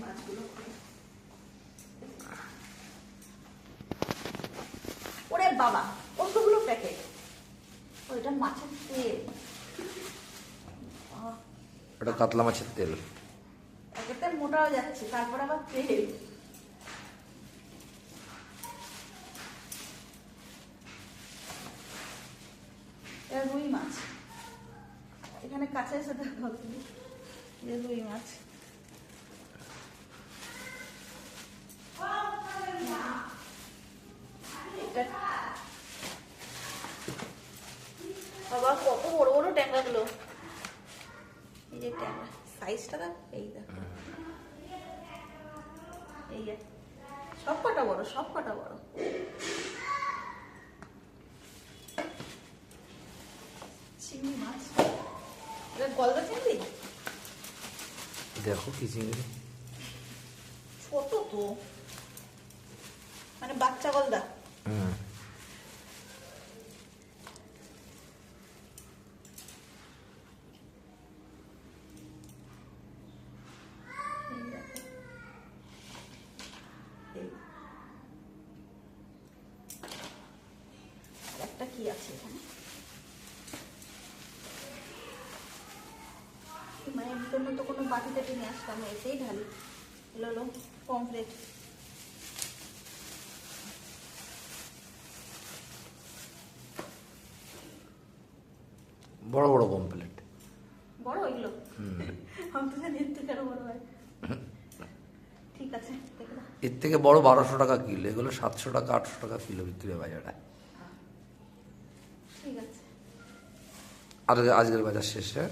মাছগুলো ওরে বাবা কতগুলো প্যাকেট, ওইটা মাছের তেল, ওটা কাতলা মাছের তেল। প্যাকেটটা মোটাও যাচ্ছে, তারপর আবার তেল। রুই মাছ এখানে কাছে এসে দেখো রুই মাছ। বাবা কত বড় বড় ট্যাংরা গুলো, এই যে ট্যাংরা সাইজটা দেখ, এই দেখ, এই যে সব কটা বড়, সব কটা বড়। চিংড়ি মাছ, এটা গলদা চিংড়ি, দেখো কি চিংড়ি, ছোট তো, মানে বাচ্চা গলদা। একটা কি আছে এখানে, মানে এর জন্য তো কোনো বাটিতে নিয়ে আসতাম, এতেই ঢালি। এগুলো হলো পমফ্রেট, বড় বড় পমফ্রেট, বড় এগুলো, আমি তো জানি এর থেকে আরো বড় হয়। ঠিক আছে, দেখলাম এর থেকে বড় 1200 টাকা কিলো, এগুলো 700 টাকা 800 টাকা কিলো বিক্রি হয় বাজারে। ঠিক আছে, আর আজকের বাজার শেষে।